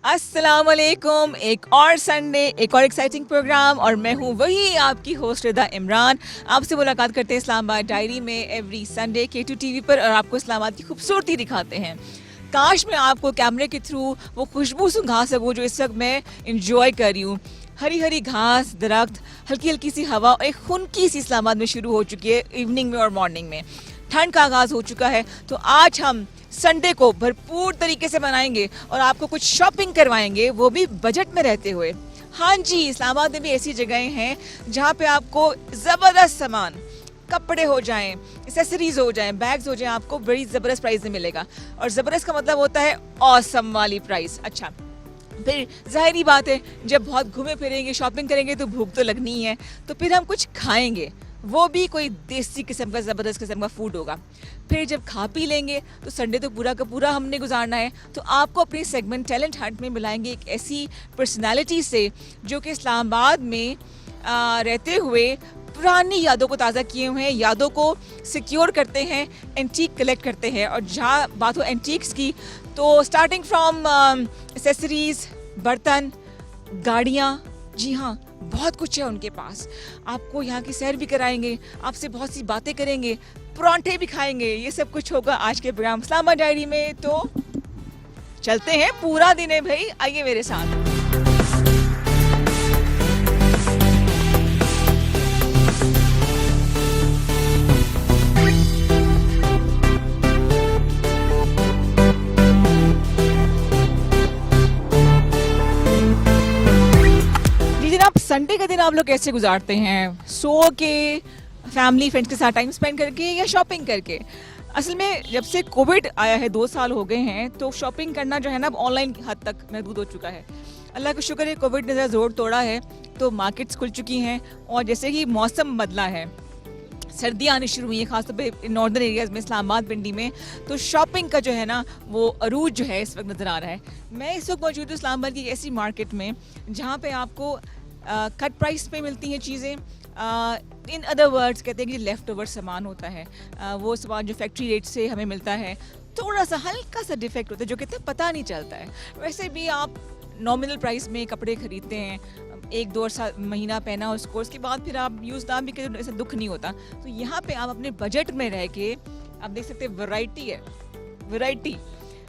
अस्सलाम वालेकुम। एक और संडे, एक और एक्साइटिंग प्रोग्राम और मैं हूँ वही आपकी होस्ट रिदा इमरान। आपसे मुलाकात करते हैं इस्लामाबाद डायरी में एवरी संडे K2 TV पर और आपको इस्लामाबाद की खूबसूरती दिखाते हैं। काश मैं आपको कैमरे के थ्रू वो खुशबू सुंघा सकूँ जो इस वक्त मैं इंजॉय कर रही हूँ। हरी हरी घास, दरख्त, हल्की हल्की सी हवा और एक खुनकी सी इस्लामाबाद में शुरू हो चुकी है इवनिंग में और मॉर्निंग में। ठंड का आगाज़ हो चुका है तो आज हम संडे को भरपूर तरीके से मनाएंगे और आपको कुछ शॉपिंग करवाएंगे, वो भी बजट में रहते हुए। हाँ जी, इस्लामाबाद में भी ऐसी जगहें हैं जहाँ पे आपको ज़बरदस्त सामान, कपड़े हो जाएं, एक्सेसरीज हो जाएं, बैग्स हो जाएं, आपको बड़ी ज़बरदस्त प्राइस में मिलेगा। और ज़बरदस्त का मतलब होता है ऑसम वाली प्राइस। अच्छा, फिर जाहिर बात है जब बहुत घूमे फिरेंगे, शॉपिंग करेंगे तो भूख तो लगनी ही है, तो फिर हम कुछ खाएंगे, वो भी कोई देसी किस्म का ज़बरदस्त किस्म का फूड होगा। फिर जब खा पी लेंगे तो संडे तो पूरा का पूरा हमने गुजारना है, तो आपको अपनी सेगमेंट टैलेंट हंट में मिलाएंगे एक ऐसी पर्सनालिटी से जो कि इस्लामाबाद में रहते हुए पुरानी यादों को ताज़ा किए हुए हैं, यादों को सिक्योर करते हैं, एंटीक कलेक्ट करते हैं। और जहाँ बात हो एंटीक्स की तो स्टार्टिंग फ्रॉम एक्सेसरीज, बर्तन, गाड़ियाँ, जी हाँ बहुत कुछ है उनके पास। आपको यहाँ की सैर भी कराएंगे, आपसे बहुत सी बातें करेंगे, परांठे भी खाएंगे। ये सब कुछ होगा आज के प्रोग्राम इस्लामाबाद डायरी में। तो चलते हैं, पूरा दिन है भाई, आइए मेरे साथ। संडे का दिन आप लोग कैसे गुजारते हैं? सो के, फैमिली फ्रेंड्स के साथ टाइम स्पेंड करके या शॉपिंग करके? असल में जब से कोविड आया है, 2 साल हो गए हैं, तो शॉपिंग करना जो है ना अब ऑनलाइन हद तक महदूद हो चुका है। अल्लाह का शुक्र है कोविड ने ज़रा जोर तोड़ा है, तो मार्केट्स खुल चुकी हैं। और जैसे ही मौसम बदला है, सर्दियाँ आनी शुरू हुई हैं खासतौर पे नॉर्दर्न एरियाज़ में, इस्लामाबाद पिंडी में, तो शॉपिंग का जो है ना वो अरूज जो है इस वक्त नज़र आ रहा है। मैं इस वक्त मौजूद हूँ इस्लामाबाद की एक ऐसी मार्केट में जहाँ पे आपको कट प्राइस पे मिलती हैं चीज़ें। इन अदर वर्ड्स कहते हैं कि लेफ़्ट ओवर सामान होता है, वो सामान जो फैक्ट्री रेट से हमें मिलता है, थोड़ा सा हल्का सा डिफेक्ट होता है जो कहते हैं पता नहीं चलता है। वैसे भी आप नॉमिनल प्राइस में कपड़े खरीदते हैं, 1-2 महीना पहना उसको, उसके बाद फिर आप यूज़ ना भी करें, ऐसा दुख नहीं होता। तो यहाँ पे आप अपने बजट में रह के, आप देख सकते हैं वैरायटी है, वैरायटी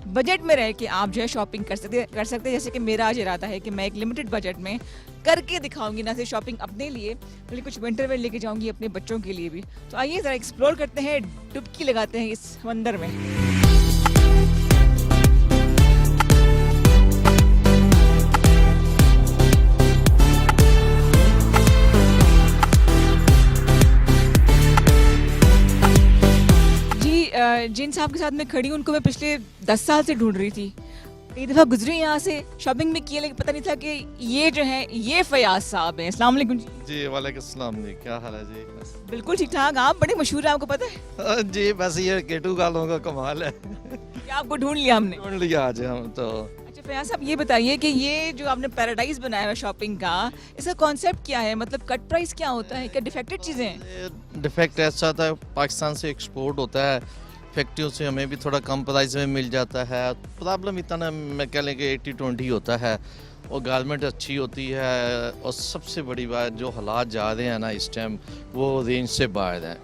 बजट में रह के आप जो है शॉपिंग कर सकते हैं। जैसे कि मेरा आज इरादा है कि मैं एक लिमिटेड बजट में करके दिखाऊंगी, ना सिर्फ शॉपिंग अपने लिए बल्कि कुछ विंटर वेयर लेके जाऊंगी अपने बच्चों के लिए भी। तो आइए ज़रा एक्सप्लोर करते हैं, डुबकी लगाते हैं इस समंदर में। जिन साहब के साथ मैं खड़ी हूँ उनको मैं पिछले 10 साल से ढूंढ रही थी। कई दफ़ा गुजरी यहाँ से, शॉपिंग भी की, लेकिन पता नहीं था कि ये जो है ये फयाज साहब हैं। अस्सलाम वालेकुम जी। वालेकुम सलाम जी, क्या हाल है जी? बिल्कुल ठीक ठाक। आप बड़े मशहूर हैं, आपको पता है? जी बस ये K2 गालों का कमाल है। क्या आपको ढूंढ लिया हमने? ढूंढ लिया आज हम तो। अच्छा फयाज साहब, ये बताइए कि ये जो आपने पैराडाइज बनाया है शॉपिंग का, इसका कॉन्सेप्ट क्या है? मतलब कट प्राइस क्या होता है? क्या डिफेक्टेड चीज़ें हैं? डिफेक्ट ऐसा था, पाकिस्तान से एक्सपोर्ट होता है, फैक्ट्रियों से हमें भी थोड़ा कम प्राइस में मिल जाता है। प्रॉब्लम इतना मैं कह लें कि 80-20 होता है, और गारमेंट अच्छी होती है। और सबसे बड़ी बात, जो हालात जा रहे हैं ना इस टाइम, वो रेंज से बाहर हैं।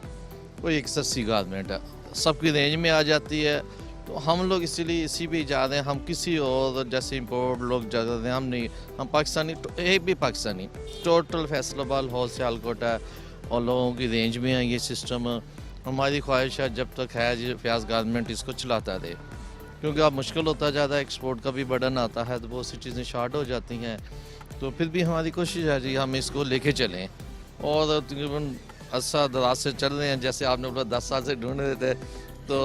कोई एक सस्ती गारमेंट है, सबकी रेंज में आ जाती है। तो हम लोग इसीलिए इसी पे जा रहे हैं। हम किसी और जैसे इम्पोर्ट लोग जा रहे हैं, हम नहीं, हम पाकिस्तानी, एक भी पाकिस्तानी टोटल फैसलाबाद होल सियालकोट है और लोगों की रेंज में है ये सिस्टम। हमारी ख्वाहिश है जब तक है जी फयाज गारमेंट इसको चलाता रहे, क्योंकि अब मुश्किल होता जाता है, एक्सपोर्ट का भी बर्डन आता है, तो बहुत सी चीज़ें शॉर्ट हो जाती हैं। तो फिर भी हमारी कोशिश है जी हम इसको लेके चलें, और तकरीबन अर्सा दराज से चल रहे हैं। जैसे आपने बोला 10 साल से ढूंढ रहे थे, तो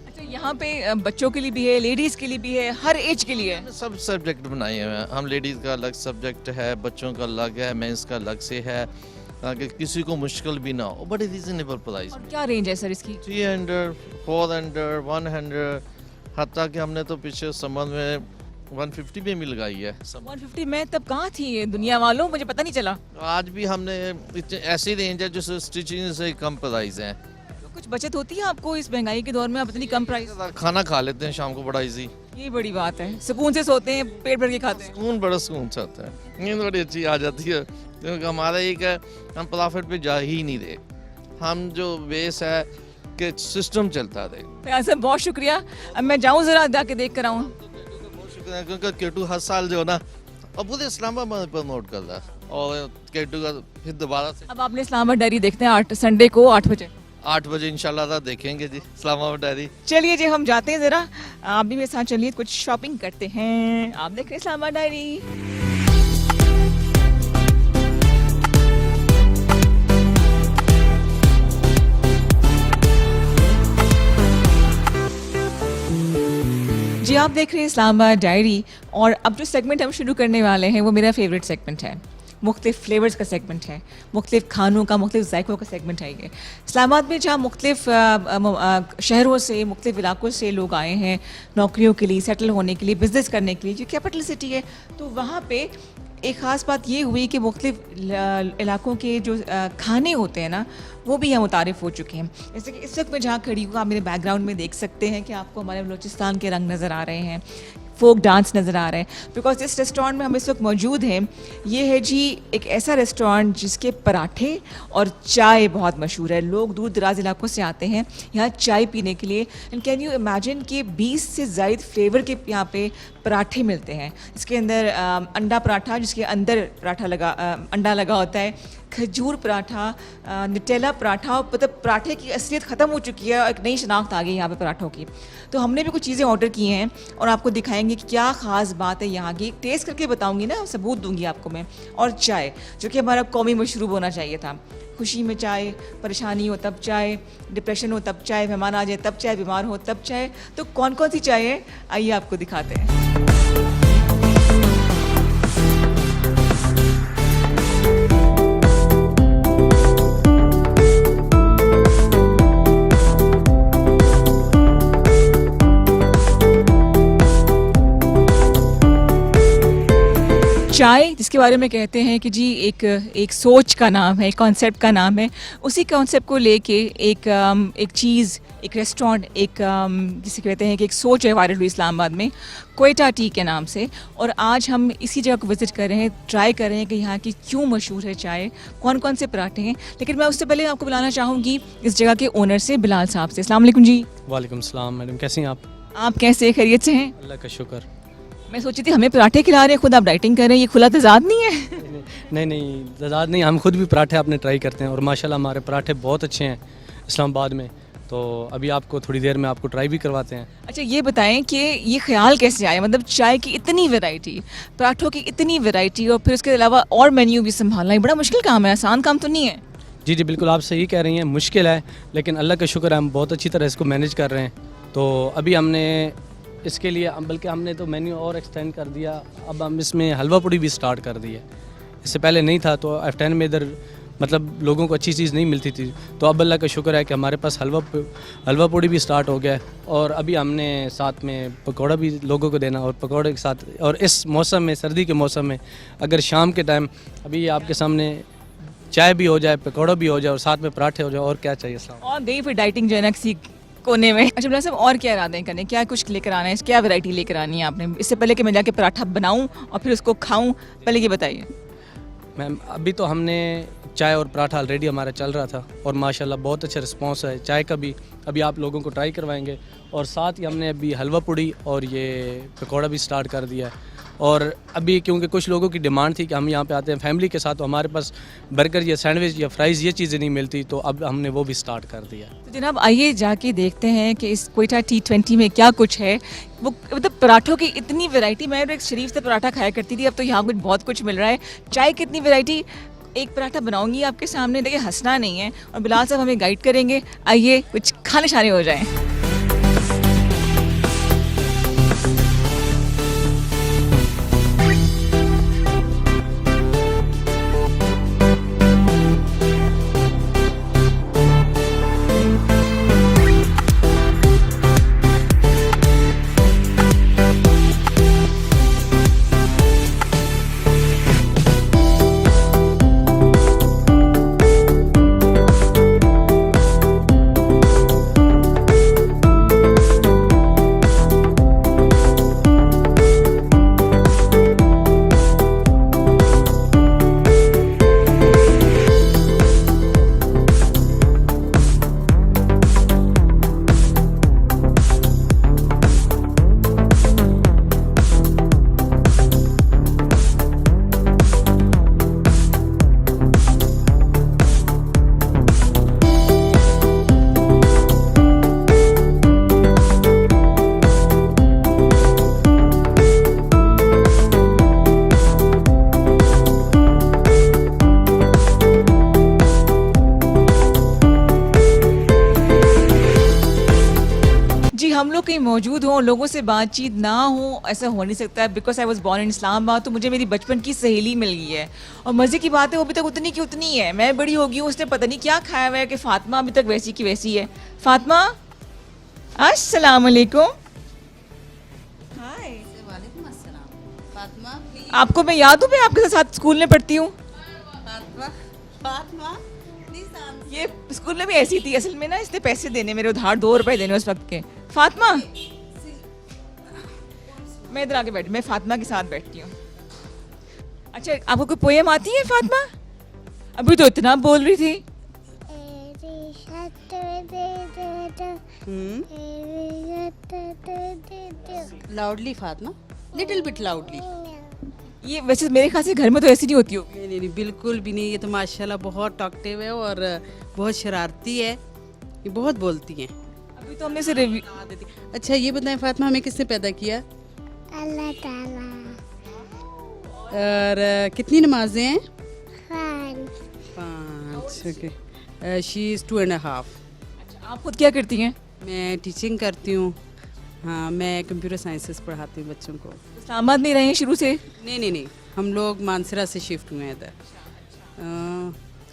अच्छा यहाँ पे बच्चों के लिए भी है, लेडीज़ के लिए भी है, हर एज के लिए है? सब सब्जेक्ट बनाए हुए हैं हम। लेडीज़ का अलग सब्जेक्ट है, बच्चों का अलग है, मेंस का अलग से है, ताकि किसी को मुश्किल भी ना हो। बड़ी रीजनेबल प्राइस में। क्या रेंज है सर इसकी? 300, 400, 100, हत्ता कि हमने तो पीछे समर में 150 में मिल गई है। 150 में तब कहाँ थी ये दुनिया वालों, मुझे पता नहीं चला। आज भी हमने ऐसी रेंज है जो स्टिचिंग से कम प्राइस है। कुछ बचत होती है आपको इस महंगाई के दौर में? आप इतनी कम प्राइस, खाना खा लेते हैं शाम को बड़ा इजी, ये बड़ी बात है। सुकून से सोते हैं, पेट भर के खाते हैं। सुकून बड़ा सुकून से आता है, नींद बड़ी अच्छी आ जाती है, क्योंकि हमारा एक है हम प्रॉफिट पे जा ही नहीं रहे, हम जो बेस है कि सिस्टम चलता रहे। फयाज साहब बहुत शुक्रिया। अब मैं जाऊँ ज़रा जाके देख कर आऊँ। बहुत शुक्रिया, क्योंकि केटू हर साल जो है ना अब पूरे इस्लामाबाद प्रमोट कर रहा है, और केटू का फिर दोबारा से अब आपने इस्लामाबाद डायरी देखते हैं 8 संडे को 8 बजे। 8 बजे इंशाल्लाह देखेंगे जी इस्लामाबाद डायरी। चलिए जी हम जाते हैं ज़रा, आप भी मेरे साथ चलिए, कुछ शॉपिंग करते हैं। आप देख रहे हैं इस्लामाबाद डायरी। जी आप देख रहे हैं इस्लामाबाद डायरी, और अब जो सेगमेंट हम शुरू करने वाले हैं वो मेरा फेवरेट सेगमेंट है। मुख्तलिफ फ्लेवर्स का सेगमेंट है, मुख्तलिफ खानों का, मुख्तलिफ जायकों का सेगमेंट है ये। इस्लामाबाद में जहाँ मुख्तलिफ शहरों से, मुख्तलिफ इलाकों से लोग आए हैं नौकरियों के लिए, सेटल होने के लिए, बिज़नेस करने के लिए, जो कैपिटल सिटी है, तो वहाँ पे एक ख़ास बात ये हुई कि मुख्तलिफ इलाकों के जो खाने होते हैं ना, वो भी यहाँ मुतारिफ़ हो चुके हैं। जैसे कि इस वक्त मैं जहाँ खड़ी हूँ, आप मेरे बैकग्राउंड में देख सकते हैं कि आपको हमारे बलूचिस्तान के रंग नज़र आ रहे हैं, फोक डांस नज़र आ रहे हैं। बिकॉज जिस रेस्टोरेंट में हम इस वक्त मौजूद हैं, ये है जी एक ऐसा रेस्टोरेंट जिसके पराठे और चाय बहुत मशहूर है। लोग दूर दराज इलाकों से आते हैं यहाँ चाय पीने के लिए। एंड कैन यू इमेजिन कि 20 से ज़ायद फ्लेवर के यहाँ पे पराठे मिलते हैं। इसके अंदर अंडा पराठा, जिसके अंदर पराठा लगा, अंडा लगा होता है, खजूर पराठा, नुटेला पराठा, और मतलब पराठे की असलियत ख़त्म हो चुकी है और एक नई शनाख्त आ गई यहाँ पे पराठों की। तो हमने भी कुछ चीज़ें ऑर्डर की हैं और आपको दिखाएंगे कि क्या ख़ास बात है यहाँ की। टेस्ट करके बताऊँगी ना, सबूत दूँगी आपको मैं। और चाय, जो कि हमारा कौमी मशरूब होना चाहिए था। खुशी में चाय, परेशानी हो तब चाय, डिप्रेशन हो तब चाय, मेहमान आ जाए तब चाय, बीमार हो तब चाय। तो कौन कौन सी चाय है, आइए आपको दिखाते हैं। चाय, जिसके बारे में कहते हैं कि जी एक सोच का नाम है, एक कॉन्सेप्ट का नाम है। उसी कॉन्सेप्ट को लेके एक चीज़, एक रेस्टोरेंट, जिसे कहते हैं कि एक सोच है वायरल हुई इस्लामाबाद में, क्वेटा टी के नाम से। और आज हम इसी जगह को विज़िट कर रहे हैं, ट्राई कर रहे हैं कि यहाँ की क्यों मशहूर है चाय, कौन कौन से पराठे हैं। लेकिन मैं उससे पहले आपको बुलाना चाहूँगी इस जगह के ओनर से, बिलाल साहब से। अस्सलाम वालेकुम जी। वालेकुम सलाम मैडम, कैसी हैं आप? आप कैसे, खैरियत से हैं? अल्लाह का शुक्र। मैं सोची थी हमें पराठे खिला रहे हैं, खुद आप डाइटिंग कर रहे हैं, ये खुला तजाद नहीं है? नहीं तजाद नहीं, हम खुद भी पराठे अपने ट्राई करते हैं और माशाल्लाह हमारे पराठे बहुत अच्छे हैं इस्लामाबाद में। तो अभी आपको थोड़ी देर में आपको ट्राई भी करवाते हैं। अच्छा ये बताएं कि ये ख्याल कैसे आया, मतलब चाय की इतनी वैरायटी, पराठों की इतनी वैरायटी, और फिर उसके अलावा और मेन्यू भी संभालना, ये बड़ा मुश्किल काम है, आसान काम तो नहीं है। जी जी बिल्कुल, आप सही कह रही हैं, मुश्किल है, लेकिन अल्लाह का शुक्र है हम बहुत अच्छी तरह इसको मैनेज कर रहे हैं। तो अभी हमने इसके लिए, बल्कि हमने तो मेन्यू और एक्सटेंड कर दिया, अब हम इसमें हलवा पूड़ी भी स्टार्ट कर दी है। इससे पहले नहीं था, तो F10 में इधर मतलब लोगों को अच्छी चीज़ नहीं मिलती थी, तो अब अल्लाह का शुक्र है कि हमारे पास हलवा पूड़ी भी स्टार्ट हो गया है। और अभी हमने साथ में पकौड़ा भी लोगों को देना, और पकौड़े के साथ, और इस मौसम में, सर्दी के मौसम में, अगर शाम के टाइम अभी आपके सामने चाय भी हो जाए, पकौड़ा भी हो जाए और साथ में पराठे हो जाए, और क्या चाहिए साहब? और गई फिर डाइटिंग जो है ना किसी कोने में। अच्छा बिलाल साहब, और क्या इरादे करने, क्या कुछ लेकर आना है, क्या वैरायटी लेकर आनी है आपने, इससे पहले कि मैं जाके पराठा बनाऊं और फिर उसको खाऊं, पहले ये बताइए। मैम अभी तो हमने चाय और पराठा ऑलरेडी हमारा चल रहा था और माशाल्लाह बहुत अच्छा रिस्पांस है चाय का भी, अभी आप लोगों को ट्राई करवाएंगे। और साथ ही हमने अभी हलवा पूड़ी और ये पकौड़ा भी स्टार्ट कर दिया है। और अभी क्योंकि कुछ लोगों की डिमांड थी कि हम यहाँ पे आते हैं फैमिली के साथ, तो हमारे पास बर्गर या सैंडविच या फ्राइज़ ये चीज़ें नहीं मिलती, तो अब हमने वो भी स्टार्ट कर दिया। तो जनाब आइए जाके देखते हैं कि इस क्वेटा T20 में क्या कुछ है। वो मतलब पराठों की इतनी वैरायटी, मैं एक शरीफ से पराठा खाया करती थी, अब तो यहाँ कुछ बहुत कुछ मिल रहा है। चाय की इतनी वैरायटी, एक पराठा बनाऊंगी आपके सामने, देखिए हंसना नहीं है, और बिलाल साहब हमें गाइड करेंगे। आइए कुछ खाने शाने हो जाएं। लोग कहीं मौजूद हों, लोगों से बातचीत ना हो, ऐसा हो नहीं सकता है। Because I was born in Islamabad, तो मुझे मेरी बचपन की सहेली मिल गई है और मज़े की बात है वो अभी तक उतनी की उतनी है। मैं बड़ी हो गई हूँ, उसने पता नहीं क्या खाया हुआ है कि फ़ातिमा अभी तक वैसी की वैसी है। फ़ातिमा, अस्सलाम वालेकुम। हाय, वालेकुम अस्सलाम। फातिमा आपको मैं याद हूँ, मैं आपके साथ स्कूल में पढ़ती हूँ। Fatima Fatima please answer. ये स्कूल में भी ऐसी थी असल में ना, इसने पैसे देने मेरे उधार 2 रुपए देने उस वक्त के। फातिमा, मैं इधर आके बैठ, मैं फातिमा के साथ बैठती हूँ। अच्छा, आपको कोई पोएम आती है फातिमा? अभी तो इतना बोल रही थी। Loudly Fatima, little bit loudly. ये वैसे मेरे ख्याल से घर में तो ऐसी नहीं होती होगी। नहीं, बिल्कुल भी नहीं। ये तो माशाल्लाह बहुत टॉकटिव है और बहुत शरारती है, ये बहुत बोलती हैं। अभी तो हमने से रिव्यू। अच्छा ये बताएं फातिमा, हमें किसने पैदा किया? अल्लाह ताला। और कितनी नमाजें हैं? 5 5। Okay, she is 2.5। अच्छा, आप खुद क्या करती हैं? मैं टीचिंग करती हूँ। हाँ, मैं कंप्यूटर साइंसेस पढ़ाती हूँ बच्चों को। इस्लामाबाद में रहे हैं शुरू से? नहीं, हम लोग मानसरा से शिफ्ट हुए हैं इधर।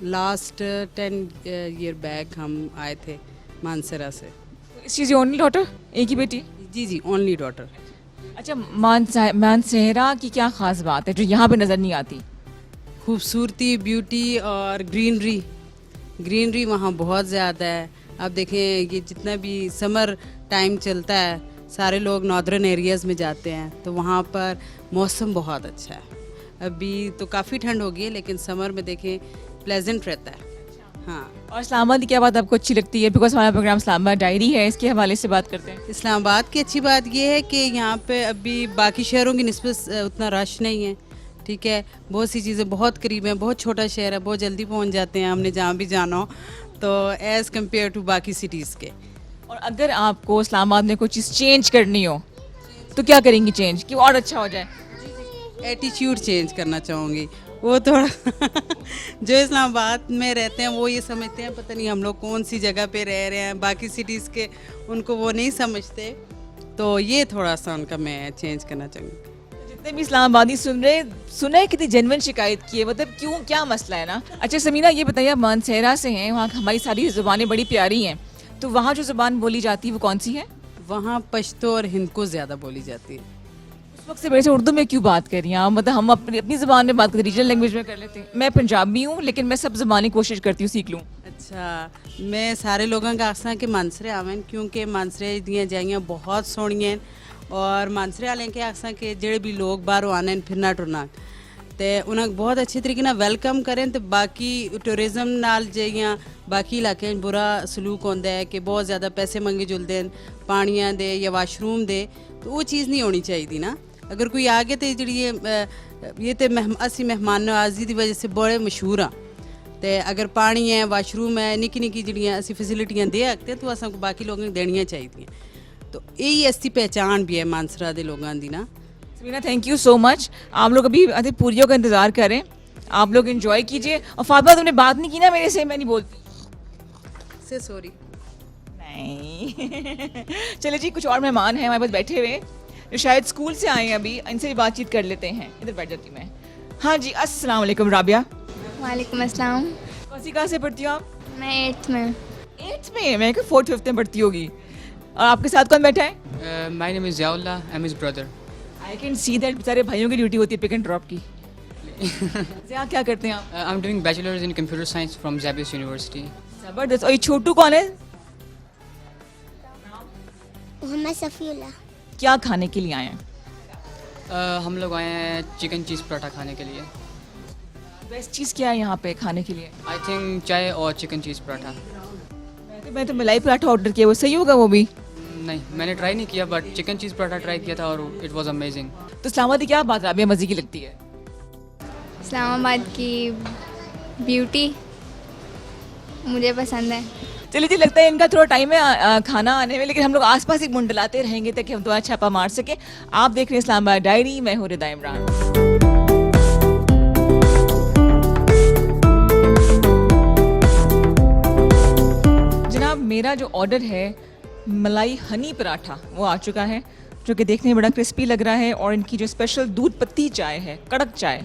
लास्ट 10 ईयर बैक हम आए थे मानसरा से। इस चीज़ ओनली डॉटर, एक ही बेटी? जी, ओनली डॉटर। अच्छा, मानसेहरा की क्या ख़ास बात है जो यहाँ पे नज़र नहीं आती? खूबसूरती, ब्यूटी और ग्रीनरी वहाँ बहुत ज़्यादा है। आप देखें, ये जितना भी समर टाइम चलता है, सारे लोग नॉर्दर्न एरियाज़ में जाते हैं, तो वहाँ पर मौसम बहुत अच्छा है। अभी तो काफ़ी ठंड हो गई है, लेकिन समर में देखें प्लेजेंट रहता है। हाँ, और इस्लामाबाद की क्या बात आपको अच्छी लगती है? बिकॉज हमारा प्रोग्राम इस्लामाबाद डायरी है, इसके हवाले से बात करते हैं। इस्लामाबाद की अच्छी बात यह है कि यहाँ पे अभी बाकी शहरों की निस्बत उतना रश नहीं है। ठीक है, बहुत सी चीज़ें बहुत करीब हैं, बहुत छोटा शहर है, बहुत जल्दी पहुँच जाते हैं हमने जहाँ भी जाना हो, तो एज़ कम्पेयर टू बाकी सिटीज़ के। और अगर आपको इस्लामाबाद में कोई चीज़ चेंज करनी हो तो क्या करेंगी चेंज कि और अच्छा हो जाए? एटीट्यूड चेंज करना चाहूँगी। वो थोड़ा जो इस्लामाबाद में रहते हैं वो ये समझते हैं पता नहीं हम लोग कौन सी जगह पे रह रहे हैं, बाकी सिटीज़ के उनको वो नहीं समझते, तो ये थोड़ा सा उनका मैं चेंज करना चाहूँगी। जितने भी इस्लामाबादी सुन रहे कितनी जेन्युइन शिकायत की है, मतलब क्यों, क्या मसला है ना? अच्छा समीना, ये बताइए, आप मानसेहरा से हैं, वहाँ हमारी सारी ज़ुबानें बड़ी प्यारी हैं, तो वहाँ जो ज़ुबान बोली जाती है वो कौन सी है? वहाँ पश्तो और हिंद को ज़्यादा बोली जाती है। उस वक्त से मेरे से उर्दू में क्यों बात कर रही हैं आप? मतलब हम अपनी ज़ुबान में बात करते, रीजनल लैंग्वेज में कर लेते हैं। मैं पंजाबी हूँ, लेकिन मैं सब ज़ुबानें कोशिश करती हूँ सीख लूँ। अच्छा, मैं सारे लोगों का आखना कि मानसरे आवन, क्योंकि मानसरे दियाँ जाइयाँ बहुत सोहणियां और मानसरे वाले के आखना कि जेड़े भी लोग बाहरों आने फिरना टुरना ते उन्हें बहुत अच्छे तरीके ना वेलकम करें। तो बाकी टूरिज्म नाल जाइयां बाकी इलाके बुरा सलूक होता है कि बहुत ज़्यादा पैसे मंगे जुलते हैं पानियां दे या वाशरूम दे, तो वो चीज़ नहीं होनी चाहिए ना। अगर कोई आ गया तो जी ये तो असी मेहमान नवाजी की वजह से बड़े मशहूर हाँ, तो अगर पानी है, वाशरूम है, निक्की निक्की जड़ियाँ असी फैसिलिटियाँ दे सकते तो अस बाकी लोगों को देनियाँ चाहिए। तो यही असली पहचान भी है मानसरा के लोगों की ना। Samina, thank you so much. आप लोग अभी पूरियों का इंतज़ार करें, आप लोग एंजॉय कीजिए। और फातिमा, तुमने बात नहीं की ना मेरे से, मैं नहीं बोलती से सॉरी। नहीं चले जी, कुछ और मेहमान हैं हमारे पास बैठे हुए जो शायद स्कूल से आए हैं, अभी इनसे भी बातचीत कर लेते हैं। इधर बैठ जाती मैं। हाँ जी, अस्सलाम वालेकुम। राबिया, वालेकुम अस्सलाम। कौन सी क्लास से पढ़ती हो आप? मैं 8th में। 8th में? मैं 4th 5th में पढ़ती होगी। और आपके साथ कौन बैठा है? My name is Ziaullah. I'm his brother. I can see that बेचारे भाइयों की ड्यूटी होती है पिक एंड ड्रॉप की। ज़िया, क्या करते हैं आप? I'm doing bachelor's in computer science from Zabius University. ज़बरदस्त। और ये छोटू कौन है? मोहम्मद सफ़ीउल्लाह। क्या खाने के लिए आए हैं? हम लोग आए हैं चिकन चीज़ पराठा खाने के लिए। बेस्ट चीज़ क्या है यहाँ पे खाने के लिए? आई थिंक चाय और चिकन चीज़ पराठा। मैं तो मलाई पराठा ऑर्डर किया, वो सही होगा वो भी? नहीं, मैंने ट्राई नहीं किया, but chicken cheese paratha try किया था और इट वाज अमेजिंग। तो इस्लामाबाद की क्या बात राबिया मज़े की लगती है? इस्लामाबाद की ब्यूटी मुझे पसंद है। चलिए जी, लगता है इनका थोड़ा टाइम है खाना आने में, लेकिन हम लोग आसपास ही मुंडलाते रहेंगे ताकि हम दोबारा छापा मार सके। आप देख रहे हैं इस्लामाबाद डायरी, मैं हूँ रिदा इमरान। जनाब, मेरा जो ऑर्डर है मलाई हनी पराठा वो आ चुका है, जो कि देखने में बड़ा क्रिस्पी लग रहा है, और इनकी जो स्पेशल दूध पत्ती चाय है, कड़क चाय,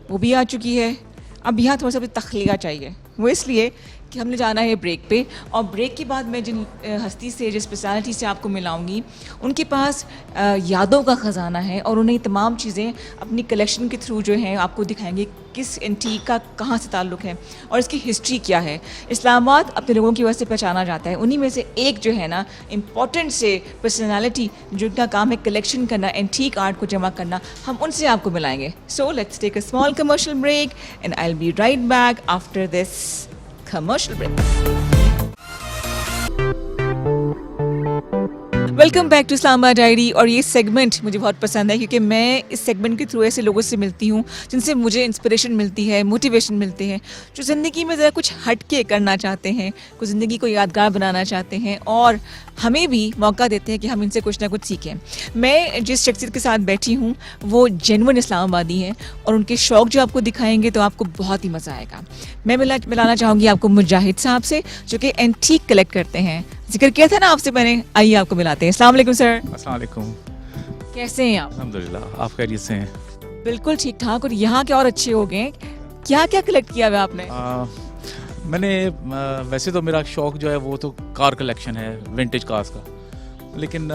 वो भी आ चुकी है। अब यहाँ थोड़ा सा भी तखलीगा चाहिए, वो इसलिए कि हमने जाना है ब्रेक पे, और ब्रेक के बाद मैं जिन हस्ती से, जिस पर्सनालिटी से आपको मिलाऊंगी, उनके पास यादों का ख़जाना है, और उन्हें तमाम चीज़ें अपनी कलेक्शन के थ्रू जो हैं आपको दिखाएंगे किस एंटीक का कहाँ से ताल्लुक़ है और इसकी हिस्ट्री क्या है। इस्लामाबाद अपने लोगों की वजह से पहचाना जाता है, उन्हीं में से एक जो है ना इम्पॉर्टेंट से पर्सनालिटी जिनका काम है कलेक्शन करना, एंटीक आर्ट को जमा करना, हम उनसे आपको मिलाएंगे। So let's take a small commercial break and I will be right back after this commercial break. Welcome back to Islamabad diary. और ये सेगमेंट मुझे बहुत पसंद है क्योंकि मैं इस सेगमेंट के थ्रू ऐसे लोगों से मिलती हूँ जिनसे मुझे इंस्पिरेशन मिलती है, मोटिवेशन मिलते हैं, जो ज़िंदगी में ज़रा कुछ हट के करना चाहते हैं, कुछ ज़िंदगी को यादगार बनाना चाहते हैं, और हमें भी मौका देते हैं कि हम इनसे कुछ ना कुछ सीखें। मैं जिस शख्सियत के साथ बैठी हूँ वो जेन्युइन इस्लामाबादी हैं, और उनके शौक़ जो आपको दिखाएंगे तो आपको बहुत ही मज़ा आएगा। मैं मिलाना चाहूँगी आपको मुजाहिद साहब से, जो कि एंटीक कलेक्ट करते हैं। जिक्र किया था ना आपसे मैंने, आइए आपको मिलाते हैं। अस्सलाम वालेकुम सर। अस्सलाम वालेकुम। कैसे हैं आप? अल्हम्दुलिल्लाह, आप खैरियत से हैं? बिल्कुल ठीक ठाक। और यहाँ के और अच्छे हो गए। क्या क्या कलेक्ट किया हुआ आपने? मैंने वैसे तो मेरा शौक़ जो है वो तो कार कलेक्शन है, विंटेज कार्स का, लेकिन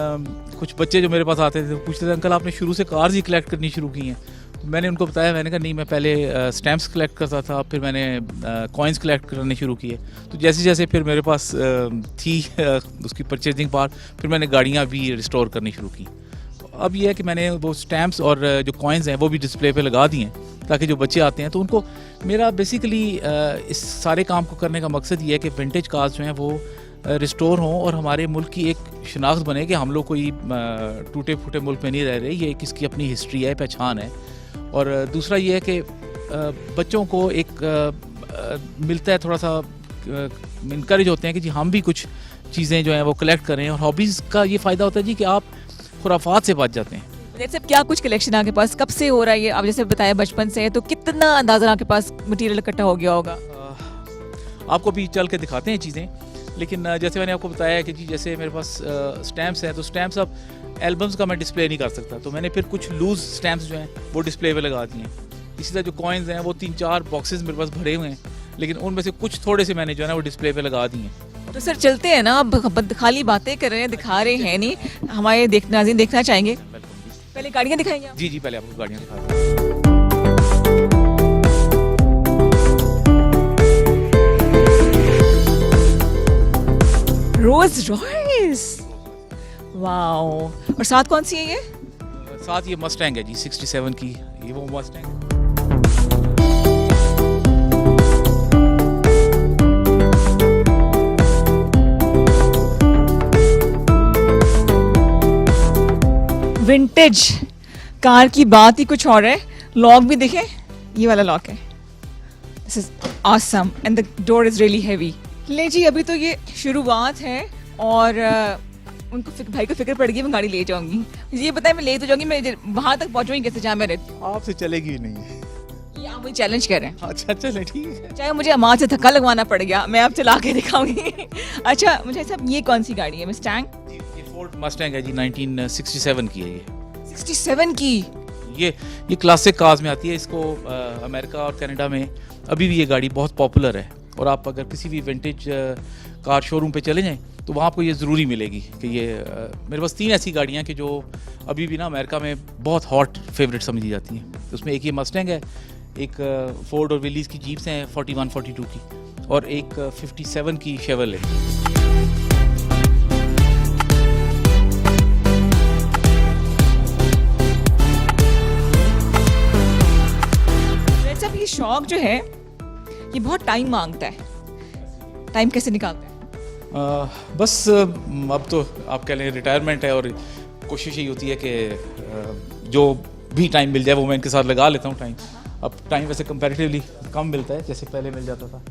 कुछ बच्चे जो मेरे पास आते थे पूछते थे अंकल आपने शुरू से कार्स ही कलेक्ट करनी शुरू की हैं। मैंने उनको बताया, मैंने कहा नहीं, मैं पहले स्टैम्प्स कलेक्ट करता था, फिर मैंने कॉइन्स कलेक्ट करने शुरू किए। तो जैसे जैसे फिर मेरे पास थी उसकी परचेजिंग पावर, फिर मैंने गाड़ियाँ भी रिस्टोर करनी शुरू की। अब ये है कि मैंने वो स्टैम्प्स और जो कॉइन्स हैं वो भी डिस्प्ले पे लगा दिए हैं, ताकि जो बच्चे आते हैं तो उनको, मेरा बेसिकली इस सारे काम को करने का मकसद ये है कि विंटेज कार्स जो हैं वो रिस्टोर हों और हमारे मुल्क की एक शनाख्त बने कि हम लोग कोई टूटे फूटे मुल्क में नहीं रह रहे, ये किसकी अपनी हिस्ट्री है, पहचान है। और दूसरा ये है कि बच्चों को एक मिलता है, थोड़ा सा इनकरेज होते हैं कि जी हम भी कुछ चीज़ें जो हैं वो कलेक्ट करें। और हॉबीज़ का ये फ़ायदा होता है जी कि आप खुराफात से बच जाते हैं। जैसे क्या कुछ कलेक्शन आपके पास कब से हो रहा है ये? आप जैसे बताया बचपन से है, तो कितना अंदाज़ा आपके पास मटेरियल इकट्ठा हो गया होगा? आपको भी चल के दिखाते हैं चीज़ें, लेकिन जैसे मैंने आपको बताया कि जी जैसे मेरे पास स्टैम्प्स हैं, तो स्टैम्प्स अब एल्बम्स का मैं डिस्प्ले नहीं कर सकता, तो मैंने फिर कुछ लूज़ स्टैम्प्स जो हैं वो डिस्प्ले पे लगा दिए हैं। इसी तरह जो कॉइन्स हैं वो 3-4 बॉक्सेस मेरे पास भरे हुए हैं, लेकिन उनमें से कुछ थोड़े से मैंने जो है ना वो डिस्प्ले पे लगा दिए हैं। तो सर चलते हैं ना, अब खाली बातें कर रहे हैं, दिखा रहे हैं नहीं, हमारे नाज़रीन देखना चाहेंगे। पहले गाड़ियाँ दिखाएंगे आप? जी जी, पहले आपको गाड़ियाँ दिखा दें। Rolls Royce, wow. और साथ कौन सी है ये? साथ ये मस्टैंग है जी, 67 की, ये वो मस्टैंग है। विंटेज कार की बात ही कुछ और है। लॉक भी देखें, ये वाला लॉक है, this is awesome and the door is really heavy. ले जी, अभी तो ये शुरुआत है, और उनको भाई को फिक्र पड़ गई, मैं गाड़ी ले जाऊंगी। ये पता है मैं ले तो जाऊंगी, मैं वहां तक पहुंचूंगी कैसे जहाँ मैं रहती हूँ? आपसे चलेगी ही नहीं। ये आप मुझे चैलेंज कर रहे हैं। अच्छा चले, ठीक है। चाहे मुझे अमां से धक्का लगवाना पड़ गया, मैं आप चला के दिखाऊंगी। अच्छा मुझे साहब, ये कौन सी गाड़ी है? मस्टैंग? ये फोर्ड मस्टैंग है जी, 1967 की है ये। 67 की? ये क्लासिक कार्स में आती है। इसको अमेरिका और कनाडा में अभी भी ये गाड़ी बहुत पॉपुलर है, और आप अगर किसी भी विंटेज कार शोरूम पे चले जाएं तो वहाँ आपको ये ज़रूरी मिलेगी कि ये मेरे पास 3 ऐसी गाड़ियाँ कि जो अभी भी ना अमेरिका में बहुत हॉट फेवरेट समझी जाती हैं। तो उसमें एक ये मस्टैंग है, एक फोर्ड और विलीज़ की जीप्स हैं 41-42 की, और एक 57 की शेवरले। ये शौक जो है ये बहुत टाइम मांगता है, टाइम कैसे निकालते हैं? बस अब तो आप कह लें रिटायरमेंट है, और कोशिश यही होती है कि जो भी टाइम मिल जाए वो मैं इनके साथ लगा लेता हूँ टाइम। अब टाइम वैसे कंपैरेटिवली कम मिलता है, जैसे पहले मिल जाता था।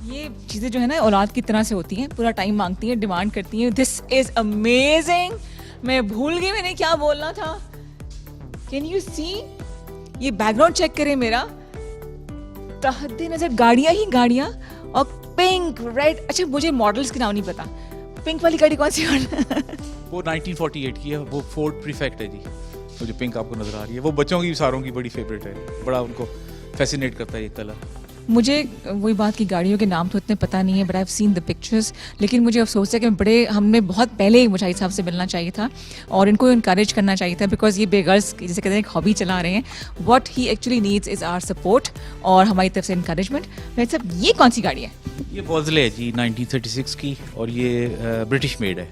ये चीज़ें जो है ना औलाद की तरह से होती हैं, पूरा टाइम मांगती हैं, डिमांड करती हैं। This is amazing. मैं भूल गई मैंने क्या बोलना था। Can you see? ये बैकग्राउंड चेक करें मेरा, तहद्दे नजर गाड़ियाँ ही गाड़ियाँ, और पिंक रेड। अच्छा मुझे मॉडल्स के नाम नहीं पता, पिंक वाली गाड़ी कौन सी है? वो 1948 की है, वो फोर्ड प्रीफेक्ट है जी। तो जो पिंक आपको नज़र आ रही है वो बच्चों की सारों की बड़ी फेवरेट है, बड़ा उनको फैसिनेट करता है ये कलर। मुझे वही बात की गाड़ियों के नाम तो इतने पता नहीं है, but I have seen the pictures. लेकिन मुझे अफसोस है कि हमने बहुत पहले ही मुजाहिद साहब से मिलना चाहिए था और इनको इनकरेज करना चाहिए था, बिकॉज ये बेगर्स जैसे कहते हैं एक हॉबी चला रहे हैं। What he actually needs is our support और हमारी तरफ से इनकरेजमेंट। वैसे साहब ये कौन सी गाड़ी है? ये वॉल्जले है जी 1936 की, और ये ब्रिटिश मेड है।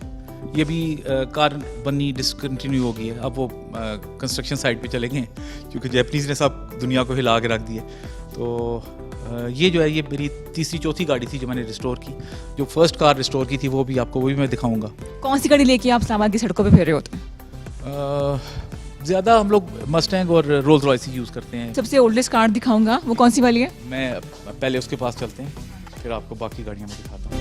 ये भी कार बननी डिसकंटिन्यू हो गई है, अब वो कंस्ट्रक्शन साइट पे चले गए हैं क्योंकि जैपनीज़ ने सब दुनिया को हिला के रख दिया। तो ये जो है ये मेरी तीसरी चौथी गाड़ी थी जो मैंने रिस्टोर की। जो फर्स्ट कार रिस्टोर की थी वो भी मैं दिखाऊंगा। कौन सी गाड़ी लेके आप इस्लामाबाद की सड़कों पे फेर रहे होते हैं? ज़्यादा हम लोग मस्टैंग और रोल्स रॉयस यूज़ करते हैं। सबसे ओल्डेस्ट कार दिखाऊंगा, वो कौन सी वाली है? मैं पहले उसके पास चलते हैं, फिर आपको बाकी गाड़ियाँ मैं दिखाता हूँ।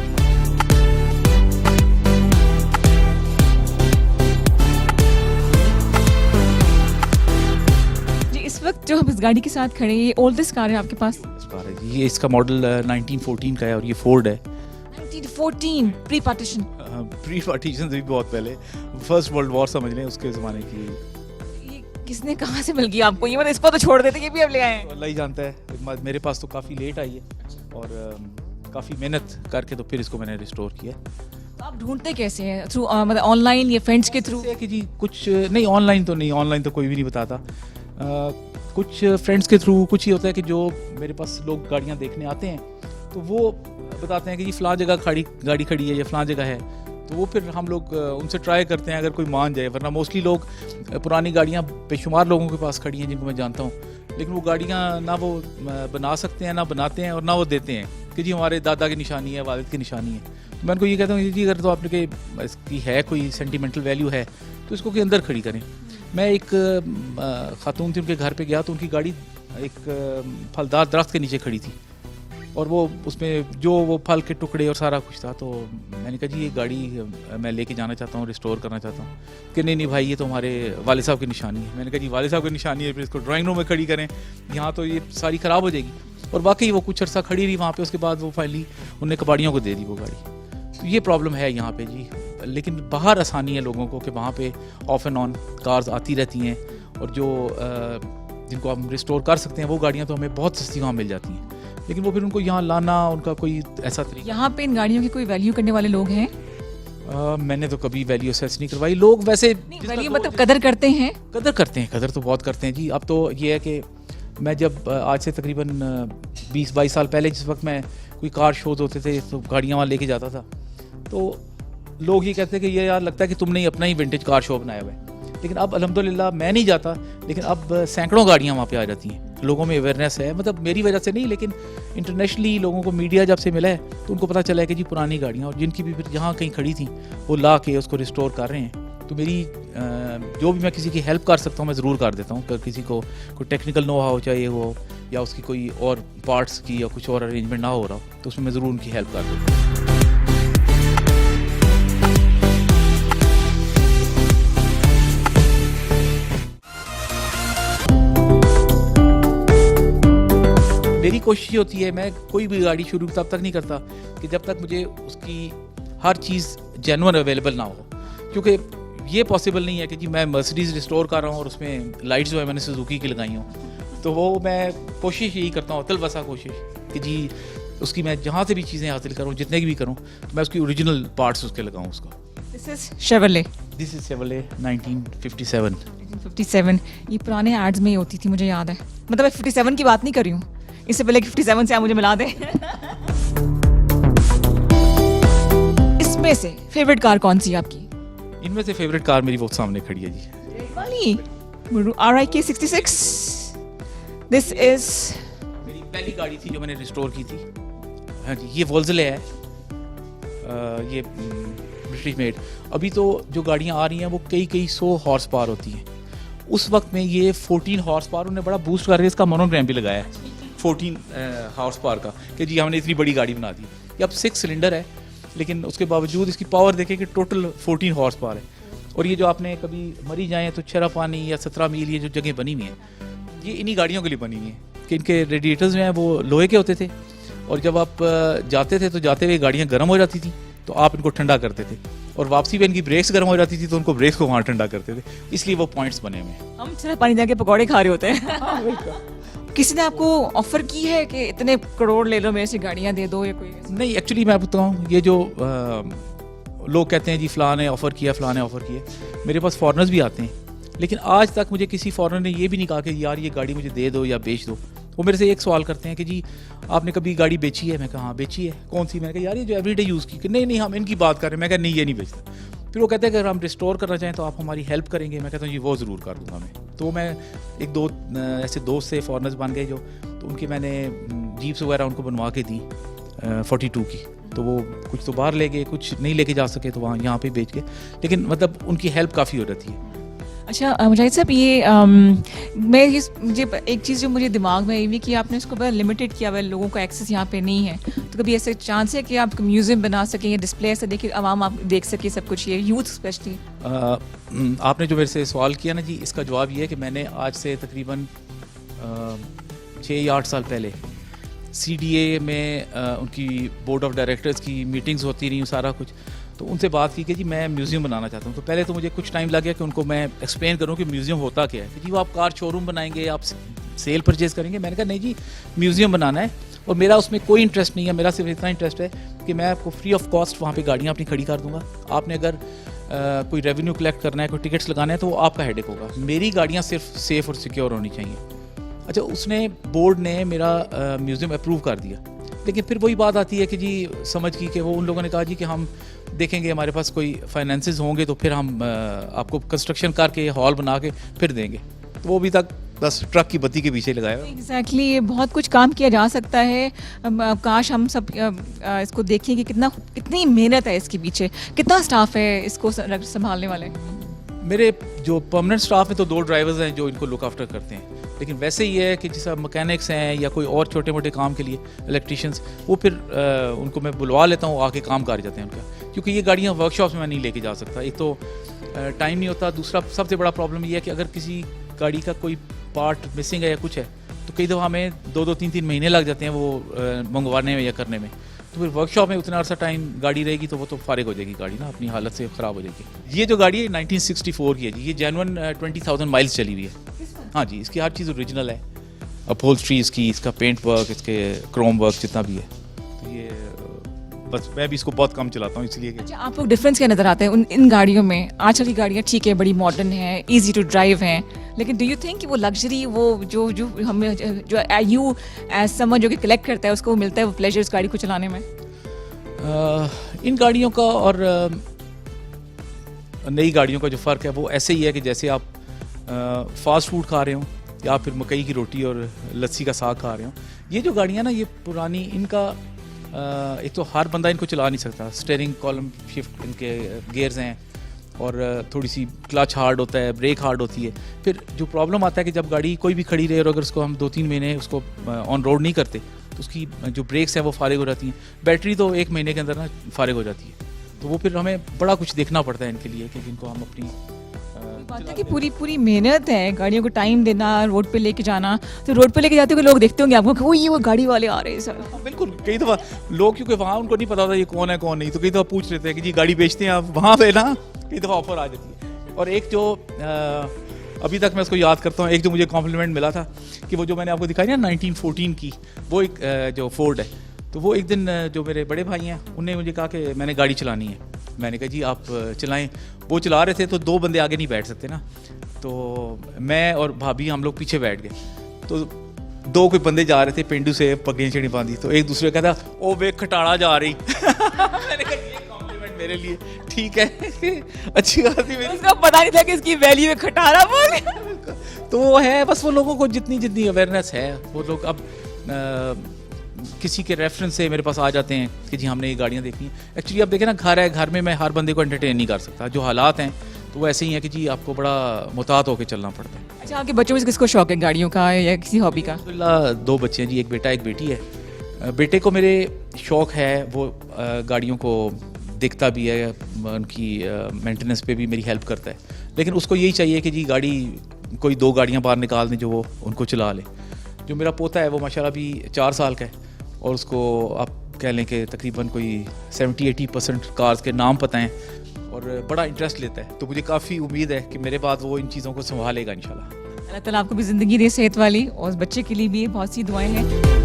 इस वक्त जो हम इस गाड़ी के साथ खड़े हैं, ये ओल्डेस्ट कार है आपके पास? इस कार है जी, ये इसका मॉडल 1914 का है और ये फोर्ड है। 1914 प्री पार्टीशन? प्री पार्टीशन से भी बहुत पहले, फर्स्ट वर्ल्ड वॉर समझ लें उसके ज़माने की। ये किसने कहाँ से मिल गई आपको? ये मतलब इस पर तो छोड़ देते, ये भी अब ले आए हैं। अल्लाह ही जानता है, मेरे पास तो काफ़ी लेट आई है और काफ़ी मेहनत करके तो फिर इसको मैंने रिस्टोर किया। तो आप ढूंढते कैसे हैं? थ्रू मतलब ऑनलाइन या फ्रेंड्स के थ्रू? है कि जी कुछ नहीं, ऑनलाइन तो कोई भी नहीं बताता। कुछ फ्रेंड्स के थ्रू कुछ ही होता है कि जो मेरे पास लोग गाड़ियाँ देखने आते हैं तो वो बताते हैं कि जी फ़लाँ जगह गाड़ी खड़ी है या फ़लाँ जगह है, तो वो फिर हम लोग उनसे ट्राई करते हैं अगर कोई मान जाए। वरना मोस्टली लोग पुरानी गाड़ियाँ बेशुमार लोगों के पास खड़ी हैं जिनको मैं जानता हूँ, लेकिन वो गाड़ियाँ ना वो बना सकते हैं, ना बनाते हैं और ना वो देते हैं कि जी हमारे दादा की निशानी है, वालिद की निशानी है। तो मैं उनको ये कहता हूँ जी अगर तो आपने के इसकी है कोई सेंटिमेंटल वैल्यू है तो इसको के अंदर खड़ी करें। मैं एक खातून थी, उनके घर पे गया तो उनकी गाड़ी एक फलदार दरख्त के नीचे खड़ी थी और वो उसमें जो वो फल के टुकड़े और सारा कुछ था। तो मैंने कहा जी ये गाड़ी मैं लेके जाना चाहता हूँ, रिस्टोर करना चाहता हूँ। कि नहीं भाई ये तो हमारे वाले साहब की निशानी है। मैंने कहा जी वाले साहब की निशानी है, फिर इसको ड्राइंग रूम में खड़ी करें, यहाँ तो ये सारी ख़राब हो जाएगी। और वाकई वो कुछ अर्सा खड़ी रही वहाँ पे, उसके बाद वो फाइनली उनने कबाड़ियों को दे दी वो गाड़ी। तो ये प्रॉब्लम है यहाँ पे जी। लेकिन बाहर आसानी है लोगों को कि वहाँ पे ऑफ एंड ऑन कार्स आती रहती हैं और जो जिनको हम रिस्टोर कर सकते हैं वो गाड़ियाँ तो हमें बहुत सस्ती वहाँ मिल जाती हैं। लेकिन वो फिर उनको यहाँ लाना उनका कोई ऐसा तरीका। यहाँ पे इन गाड़ियों की कोई वैल्यू करने वाले लोग हैं? मैंने तो कभी वैल्यू असेस नहीं करवाई। लोग वैसे वैल्यू मतलब कदर करते हैं? कदर तो बहुत करते हैं जी। अब तो ये है कि मैं जब आज से तकरीबन 20-22 साल पहले जिस वक्त मैं कोई कार शोज होते थे तो गाड़ियाँ वहाँ लेके जाता था, तो लोग ये कहते हैं कि ये यार लगता है कि तुमने ही अपना ही विंटेज कार शो बनाया हुआ है। लेकिन अब अल्हम्दुलिल्लाह मैं नहीं जाता, लेकिन अब सैकड़ों गाड़ियाँ वहाँ पे आ जाती हैं। लोगों में अवेयरनेस है, मतलब मेरी वजह से नहीं लेकिन इंटरनेशनली लोगों को मीडिया जब से मिला है तो उनको पता चला है कि जी पुरानी गाड़ियाँ और जिनकी भी फिर जहाँ कहीं खड़ी थी वो ला के उसको रिस्टोर कर रहे हैं। तो मेरी जो भी मैं किसी की हेल्प कर सकता हूँ मैं ज़रूर कर देता हूँ। अगर किसी को कोई टेक्निकल नो हाउ चाहिए हो या उसकी कोई और पार्ट्स की या कुछ और अरेंजमेंट ना हो रहा हो तो उसमें मैं ज़रूर उनकी हेल्प कर देता हूँ। मेरी कोशिश ये होती है, मैं कोई भी गाड़ी शुरू तब तक नहीं करता कि जब तक मुझे उसकी हर चीज़ जेन्युइन अवेलेबल ना हो। क्योंकि ये पॉसिबल नहीं है कि जी मैं मर्सिडीज़ रिस्टोर कर रहा हूँ और उसमें लाइट्स जो है मैंने सुजुकी की लगाई हूँ। तो वो मैं कोशिश यही करता हूँ, तलबसा कोशिश कि जी उसकी मैं जहाँ से भी चीज़ें हासिल करूँ, जितने की भी करूँ, तो मैं उसकी ओरिजिनल पार्ट्स उसके लगाऊँ उसको। This is Chevrolet 1957। 57 ये पुराने एड्स में ही होती थी, मुझे याद है। मतलब मैं 57 की बात नहीं कर रही हूँ, इससे पहले 57 से आप मुझे मिला दें। इसमें से फेवरेट कार कौन सी है आपकी? इनमें से फेवरेट कार मेरी वो सामने खड़ी है जी, वाली RIK 66। दिस इज मेरी पहली गाड़ी थी जो मैंने रिस्टोर की थी। हाँ जी, ये वोल्जले है, ये ब्रिटिश मेड। अभी तो जो गाड़ियाँ आ रही हैं वो कई 100 हॉर्स पावर होती हैं। उस वक्त में ये 14 हॉर्स पावर उन्हें बड़ा बूस्ट करके इसका मोनोग्राम भी लगाया है 14 हॉर्स पावर का कि जी हमने इतनी बड़ी गाड़ी बना दी। ये अब 6 सिलेंडर है लेकिन उसके बावजूद इसकी पावर देखें कि टोटल 14 हॉर्स पावर है। और ये जो आपने कभी मरी जाएँ तो छरा पानी या 17 मील ये जो जगह बनी हुई हैं ये इन्हीं गाड़ियों के लिए बनी हुई हैं कि इनके रेडिएटर्स जो हैं वो लोहे के होते थे और जब आप जाते थे तो जाते हुए गाड़ियाँ गर्म हो जाती थी तो आप इनको ठंडा करते थे, और वापसी पे इनकी ब्रेक्स गर्म हो जाती थी तो उनको ब्रेक्स को वहाँ ठंडा करते थे, इसलिए वो पॉइंट्स बने हुए हैं। हम सिर्फ पानी दे के पकौड़े खा रहे होते हैं। किसी ने आपको ऑफर की है कि इतने करोड़ ले लो, मेरे से गाड़ियाँ दे दो या कोई? नहीं, एक्चुअली मैं बताऊँ, ये जो लोग कहते हैं जी फ़लाँ ने ऑफ़र किया, फ़लाँ ने ऑफ़र किया, मेरे पास फॉरेनर्स भी आते हैं, लेकिन आज तक मुझे किसी फॉरेनर ने ये भी नहीं कहा कि यार ये गाड़ी मुझे दे दो या बेच दो। वो मेरे से एक सवाल करते हैं कि जी आपने कभी गाड़ी बेची है? मैं कहा हाँ बेची है। कौन सी? मैंने कहा यार ये जो एवरीडे यूज़ की। नहीं नहीं, हम इनकी बात कर रहे हैं। मैं कहा नहीं, ये नहीं बेचता। फिर वो कहते हैं अगर हम रिस्टोर करना चाहें तो आप हमारी हेल्प करेंगे। मैं कहता हूँ जी वो ज़रूर कर दूँगा मैं। तो मैं एक दो ऐसे दोस्त से फॉरेनर्स बन गए जो, तो उनकी मैंने जीप्स वगैरह उनको बनवा के दी 42 की, तो वो कुछ तो बाहर ले गए, कुछ नहीं लेके जा सके तो वहाँ यहाँ पे बेच के, लेकिन मतलब उनकी हेल्प काफ़ी हो जाती है। अच्छा मुजाहिद साहब, ये मुझे एक चीज़ जो मुझे दिमाग में आई हुई कि आपने इसको बड़ा लिमिटेड किया हुआ है, लोगों का एक्सेस यहाँ पे नहीं है, तो कभी ऐसे चांस है कि आप म्यूज़ियम बना सकें या डिस्प्ले ऐसे देखिए आवाम आप देख सके सब कुछ, ये यूथ स्पेशली? आपने जो मेरे से सवाल किया ना जी, इसका जवाब ये है कि मैंने आज से तकरीबन 6 या 8 साल पहले CDA में उनकी बोर्ड ऑफ डायरेक्टर्स की मीटिंग्स होती रही, सारा कुछ, तो उनसे बात की कि जी मैं म्यूज़ियम बनाना चाहता हूँ। तो पहले तो मुझे कुछ टाइम लग गया कि उनको मैं एक्सप्लेन करूँ कि म्यूज़ियम होता क्या है। कि जी वो आप कार शोरूम बनाएंगे, आप सेल परचेज करेंगे? मैंने कहा नहीं जी, म्यूज़ियम बनाना है, और मेरा उसमें कोई इंटरेस्ट नहीं है। मेरा सिर्फ इतना इंटरेस्ट है कि मैं आपको फ्री ऑफ कॉस्ट वहाँ पे गाड़ियाँ अपनी खड़ी कर दूँगा। आपने अगर कोई रेवेन्यू कलेक्ट करना है, कोई टिकट्स लगाना है, तो वो आपका हेडेक होगा। मेरी गाड़ियाँ सिर्फ सेफ़ और सिक्योर होनी चाहिए। अच्छा, उसने बोर्ड ने मेरा म्यूज़ियम अप्रूव कर दिया, लेकिन फिर वही बात आती है कि जी समझ की कि वो उन लोगों ने कहा जी कि हम देखेंगे, हमारे पास कोई फाइनेंसेस होंगे तो फिर हम आपको कंस्ट्रक्शन करके हॉल बना के फिर देंगे। तो वो अभी तक बस ट्रक की बत्ती के पीछे लगाया। एग्जैक्टली ये बहुत कुछ काम किया जा सकता है। काश हम सब इसको देखें कि कितनी मेहनत है इसके पीछे, कितना स्टाफ है इसको संभालने वाले। मेरे जो परमानेंट स्टाफ है तो 2 ड्राइवर्स हैं जो इनको लुक आफ्टर करते हैं, लेकिन वैसे ही है कि जैसा मैकेनिक्स हैं या कोई और छोटे मोटे काम के लिए इलेक्ट्रीशियंस, वो फिर उनको मैं बुलवा लेता हूँ, आके काम कर जाते हैं उनका, क्योंकि ये गाड़ियाँ वर्कशॉप में मैं नहीं लेके जा सकता। एक तो टाइम नहीं होता, दूसरा सबसे बड़ा प्रॉब्लम ये है कि अगर किसी गाड़ी का कोई पार्ट मिसिंग है या कुछ है, तो कई दफ़ा हमें 2-2, 3-3 महीने लग जाते हैं वो मंगवाने में या करने में। तो फिर वर्कशॉप में उतना अर्सा टाइम गाड़ी रहेगी तो वो तो फारिग हो जाएगी गाड़ी ना, अपनी हालत से ख़राब हो जाएगी। ये जो गाड़ी है 1964 की है जी, ये जेन्युइन 20,000 माइल्स चली हुई है। हाँ जी, इसकी हर चीज़ ओरिजिनल है, अपहोल्स्ट्री इसकी, इसका पेंट वर्क, इसके क्रोम वर्क जितना भी है। तो ये बस मैं भी इसको बहुत कम चलाता हूँ इसलिए। अच्छा, आपको डिफरेंस क्या नज़र आता है इन गाड़ियों में? आजकल की गाड़ियाँ ठीक है, बड़ी मॉडर्न है, इजी टू ड्राइव हैं, लेकिन डू यू थिंक कि वो लग्जरी, वो जो हमें जो यू एज समझ जो कि कलेक्ट करता है उसको वो मिलता है वो प्लेजर इस गाड़ी को चलाने में? इन गाड़ियों का और नई गाड़ियों का जो फ़र्क है वो ऐसे ही है कि जैसे आप फास्ट फूड खा रहे हो या फिर मकई की रोटी और लस्सी का साग खा रहे हो। ये जो गाड़ियाँ ना, ये पुरानी, इनका एक तो हर बंदा इनको चला नहीं सकता। स्टीयरिंग कॉलम शिफ्ट इनके गियर्स हैं, और थोड़ी सी क्लच हार्ड होता है, ब्रेक हार्ड होती है। फिर जो प्रॉब्लम आता है कि जब गाड़ी कोई भी खड़ी रहे और अगर उसको हम 2-3 महीने उसको ऑन रोड नहीं करते तो उसकी जो ब्रेक्स हैं वो फारिग हो जाती हैं। बैटरी तो 1 महीने के अंदर ना फारिग हो जाती है। तो वो फिर हमें बड़ा कुछ देखना पड़ता है इनके लिए कि जिनको हम अपनी बात है कि पूरी मेहनत है, गाड़ियों को टाइम देना, रोड पे लेके जाना। तो रोड पे लेके जाते हुए लोग देखते होंगे आपको कि वो गाड़ी वाले आ रहे हैं सर। बिल्कुल, कई दफ़ा लोग, क्योंकि वहाँ उनको नहीं पता होता ये कौन है कौन नहीं, तो कई दफ़ा पूछ लेते हैं कि जी गाड़ी बेचते हैं आप? वहाँ पे ना कई दफ़ा ऑफर आ जाती है। और एक जो अभी तक मैं उसको याद करता हूँ, एक जो मुझे कॉम्प्लीमेंट मिला था कि वो जो मैंने आपको दिखाई ना 1914 की, वो एक जो फोर्ड है, तो वो एक दिन जो मेरे बड़े भाई हैं उनने मुझे कहा कि मैंने गाड़ी चलानी है। मैंने कहा जी आप चलाएं। वो चला रहे थे तो 2 बंदे आगे नहीं बैठ सकते ना, तो मैं और भाभी हम लोग पीछे बैठ गए। तो 2 कोई बंदे जा रहे थे पेंडू से, पगड़ियाँ छड़ी बांधी, तो एक दूसरे कहता ओ वे खटाड़ा जा रही। मैंने कहा ये कॉम्प्लीमेंट मेरे लिए ठीक है, अच्छी बात थी मेरी। उसको पता नहीं था कि इसकी वैल्यू है खटारा बोल। तो वो है बस, वो लोगों को जितनी अवेयरनेस है, वो लोग अब किसी के रेफरेंस से मेरे पास आ जाते हैं कि जी हमने ये गाड़ियाँ देखी हैं। एक्चुअली अब देखें ना, घर है, घर में मैं हर बंदे को एंटरटेन नहीं कर सकता। जो हालात हैं तो वो ऐसे ही हैं कि जी आपको बड़ा मुहतात होकर चलना पड़ता है। अच्छा, आपके बच्चों में से किसको शौक है गाड़ियों का या किसी हॉबी का? अल्हम्दुलिल्लाह 2 बच्चे हैं जी, एक बेटा एक बेटी है। बेटे को मेरे शौक़ है, वो गाड़ियों को देखता भी है, उनकी मेंटेनेंस पे भी मेरी हेल्प करता है, लेकिन उसको यही चाहिए कि जी गाड़ी कोई 2 गाड़ियाँ बाहर निकाल दें जो वो उनको चला ले। जो मेरा पोता है वो माशाल्लाह अभी 4 साल का है, और उसको आप कह लें कि तकरीबन कोई 70-80% कार्स के नाम पता हैं और बड़ा इंटरेस्ट लेता है। तो मुझे काफ़ी उम्मीद है कि मेरे बाद वो इन चीज़ों को संभालेगा इंशाल्लाह। अल्लाह ताला आपको भी ज़िंदगी दे सेहत वाली, और उस बच्चे के लिए भी बहुत सी दुआएं हैं।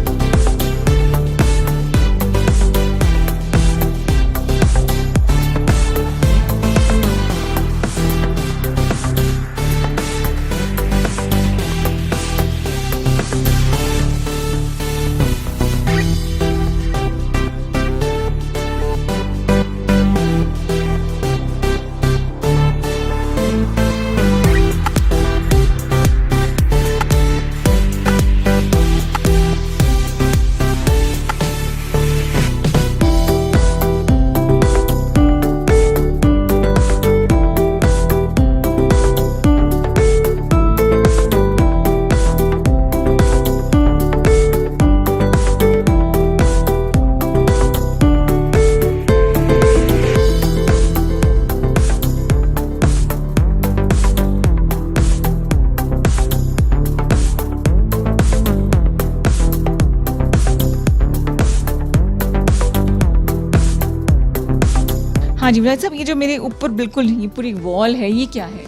हाँ जी मुजाहिद साहब, ये जो मेरे ऊपर बिल्कुल ये पूरी वॉल है, ये क्या है?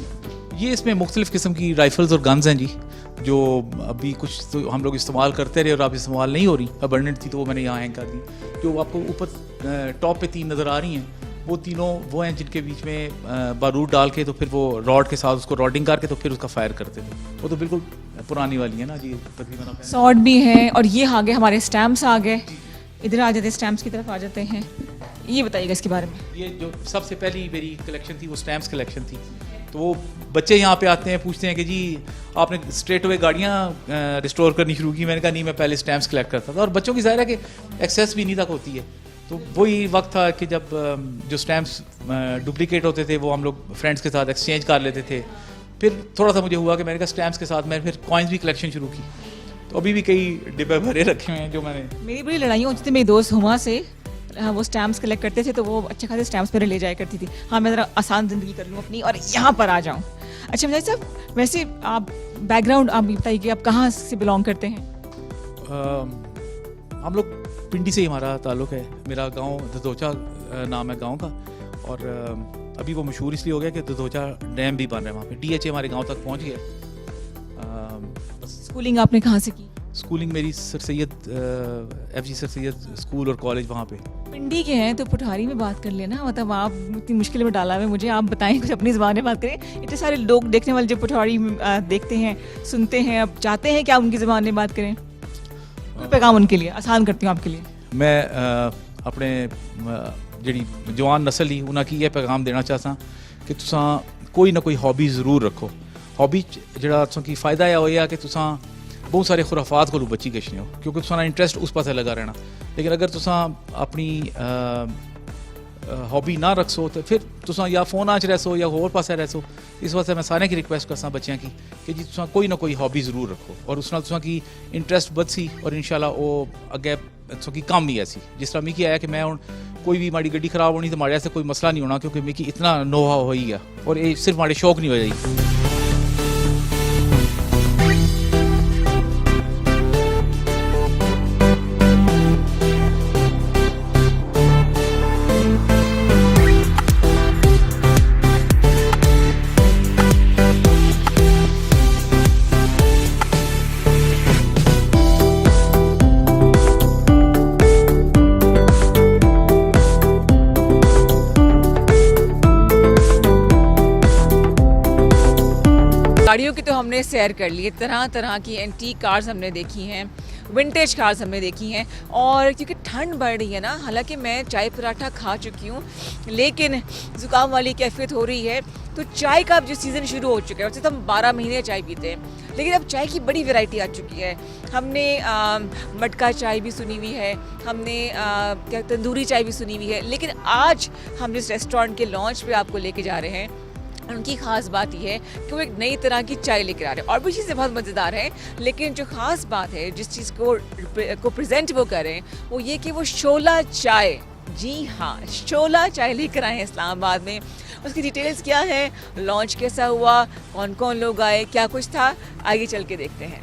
ये इसमें मुख्तलिफ़ किस्म की राइफ़ल्स और गन्स हैं जी, जो अभी कुछ तो हम लोग इस्तेमाल करते रहे और अब इस्तेमाल नहीं हो रही, अबंडेंट थी तो वो मैंने यहाँ हैंग कर दी। जो आपको ऊपर टॉप पे 3 नज़र आ रही हैं, वो तीनों वो हैं जिनके बीच में बारूद डाल के तो फिर वो रॉड के साथ उसको रॉडिंग करके तो फिर उसका फायर करते थे। वो तो बिल्कुल पुरानी वाली है ना जी, तकरीबन। सॉर्ड भी है, और ये आ गए हमारे स्टैम्प्स आ गए। इधर आ जाते, स्टैम्प्स की तरफ आ जाते हैं। ये बताइएगा इसके बारे में। ये जो सबसे पहली मेरी कलेक्शन थी वो स्टैम्प्स कलेक्शन थी। तो वो बच्चे यहाँ पे आते हैं, पूछते हैं कि जी आपने स्ट्रेट अवे गाड़ियाँ रिस्टोर करनी शुरू की। मैंने कहा नहीं, मैं पहले स्टैम्प्स कलेक्ट करता था। और बच्चों की ज़ाहिर है कि एक्सेस भी नहीं तक होती है। तो वही वक्त था कि जब जो स्टैम्प्स डुप्लीकेट होते थे वो हम लोग फ्रेंड्स के साथ एक्सचेंज कर लेते थे। फिर थोड़ा सा मुझे हुआ कि मैंने कहा स्टैम्प्स के साथ मैंने फिर कॉइन्स भी कलेक्शन शुरू की। तो अभी भी कई डिब्बे भरे रखे हुए हैं जो मैंने। मेरी बड़ी लड़ाइयाँ होती थी मेरी दोस्त हुमा से। हाँ, वो स्टैम्प्स कलेक्ट करते थे तो वो अच्छे खासे स्टैम्प्स मेरे ले जाया करती थी। हाँ, मैं ज़रा आसान ज़िंदगी कर लूँ अपनी और यहाँ पर आ जाऊँ। अच्छा मुजाहिद साहब, वैसे आप बैकग्राउंड आप बताइए कि आप कहाँ से बिलोंग करते हैं? हम लोग पिंडी से ही हमारा ताल्लुक़ है। मेरा गांव ददोचा नाम है गांव का, और अभी वो मशहूर इसलिए हो गया कि ददोचा डैम भी बन रहा है वहाँ पे। DHA हमारे गांव तक पहुँच गया। स्कूलिंग आपने कहाँ से की? स्कूलिंग मेरी sir Syed FG sir Syed school और कॉलेज वहाँ पे। पिंडी के हैं तो पुठारी में बात कर लेना। मतलब आप इतनी मुश्किल में डाला है मुझे, आप बताएं कुछ अपनी ज़बान में बात करें। इतने सारे लोग देखने वाले जो पुठारी देखते हैं, सुनते हैं, अब चाहते हैं कि आप उनकी ज़बान में बात करें। कोई पैगाम उनके लिए आसान करती हूँ आपके लिए। मैं अपने जी जवान नस्ल ही उन्हें ये पैगाम देना चाहता कि तुसा कोई ना कोई हॉबी ज़रूर रखो। हॉबी जरा की फ़ायदा यह होया कि तुसा बहुत सारे खुराफात को बची गछने हो, क्योंकि तुसा इंटरेस्ट उस पासे लगा रहना। लेकिन अगर तुसा अपनी हॉबी ना रखसो तो फिर तुसा या फोन आच रहो या होर पासे रहो। इस वास्ते मैं सारे की रिक्वेस्ट करसा बच्चों की कि जी तुसा कोई ना कोई हॉबी ज़रूर रखो, और उस नाल तुसा की इंटरेस्ट बदसी और इंशाल्लाह वो अगे तुसा की कम ही ऐसी। जिस तरह मिगी आया कि मैं हुण कोई भी माड़ी गड्डी खराब होनी तो माड़े से कोई मसला नहीं होना, क्योंकि मिगी इतना नोहा हो ही गया और ये सिर्फ माड़े शौक नहीं हो जाए। गाड़ियों की तो हमने सैर कर ली है, तरह तरह की एंटीक कार्स हमने देखी हैं, विंटेज कार्स हमने देखी हैं। और क्योंकि ठंड बढ़ रही है ना, हालांकि मैं चाय पराठा खा चुकी हूँ, लेकिन ज़ुकाम वाली कैफियत हो रही है। तो चाय का अब जो सीज़न शुरू हो चुका है, वैसे तो हम 12 महीने चाय पीते हैं, लेकिन अब चाय की बड़ी वैरायटी आ चुकी है। हमने मटका चाय भी सुनी हुई है, हमने क्या तंदूरी चाय भी सुनी हुई है, लेकिन आज हम जिस रेस्टोरेंट के लॉन्च पे आपको लेके जा रहे हैं, उनकी ख़ास बात यह है कि वो एक नई तरह की चाय लेकर आ रहे हैं। और भी चीज़ें बहुत मज़ेदार हैं, लेकिन जो ख़ास बात है, जिस चीज़ को प्रेजेंट वो कर रहे हैं, वो ये कि वो शोला चाय, जी हाँ, शोला चाय लेकर आए हैं इस्लामाबाद में। उसकी डिटेल्स क्या है, लॉन्च कैसा हुआ, कौन कौन लोग आए, क्या कुछ था, आगे चल के देखते हैं।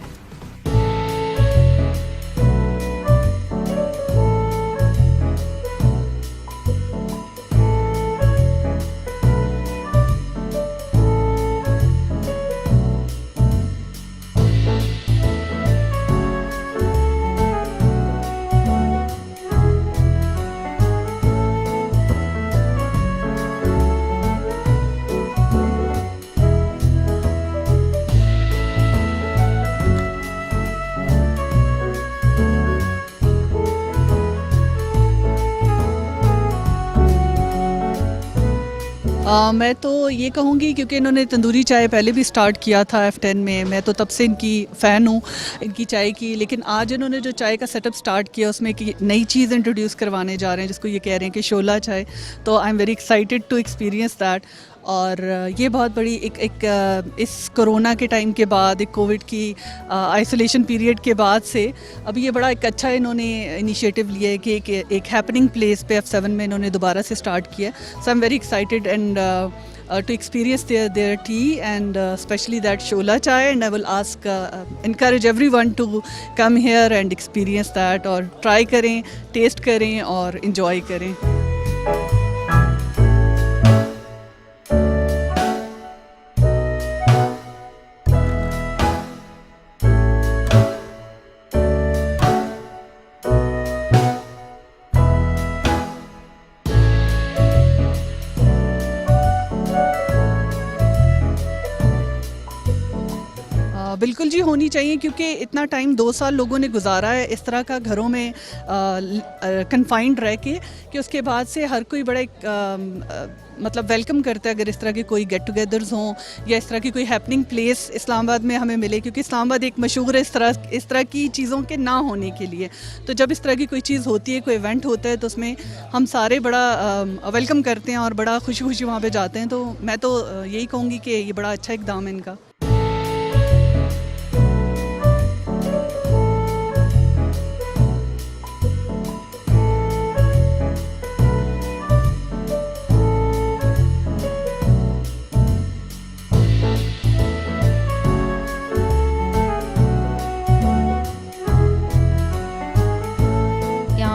मैं तो ये कहूँगी क्योंकि इन्होंने तंदूरी चाय पहले भी स्टार्ट किया था F10 में, मैं तो तब से इनकी फ़ैन हूँ इनकी चाय की। लेकिन आज इन्होंने जो चाय का सेटअप स्टार्ट किया उसमें एक नई चीज़ इंट्रोड्यूस करवाने जा रहे हैं जिसको ये कह रहे हैं कि शोला चाय। तो I am very excited to experience that. और ये बहुत बड़ी एक इस कोरोना के टाइम के बाद, एक कोविड की आइसोलेशन पीरियड के बाद से अब ये बड़ा एक अच्छा इन्होंने इनिशिएटिव लिया है कि एक हैपनिंग प्लेस पे F7 में इन्होंने दोबारा से स्टार्ट किया। So I am very excited and to experience their tea and especially that shola chai, and I will ask encourage everyone to come here and experience that और try करें, taste करें और enjoy करें। बिल्कुल जी होनी चाहिए क्योंकि इतना टाइम 2 साल लोगों ने गुजारा है इस तरह का घरों में कन्फाइंड रह के कि उसके बाद से हर कोई बड़ा एक मतलब वेलकम करता है अगर इस तरह के कोई गेट टुगेदर्स हों या इस तरह की कोई हैपनिंग प्लेस इस्लामाबाद में हमें मिले, क्योंकि इस्लामाबाद एक मशहूर है इस तरह की चीज़ों के ना होने के लिए। तो जब इस तरह की कोई चीज़ होती है, कोई इवेंट होता है, तो उसमें हम सारे बड़ा वेलकम करते हैं और बड़ा खुशी खुशी वहाँ पे जाते हैं। तो मैं तो यही कहूँगी कि ये बड़ा अच्छा इकदाम है इनका।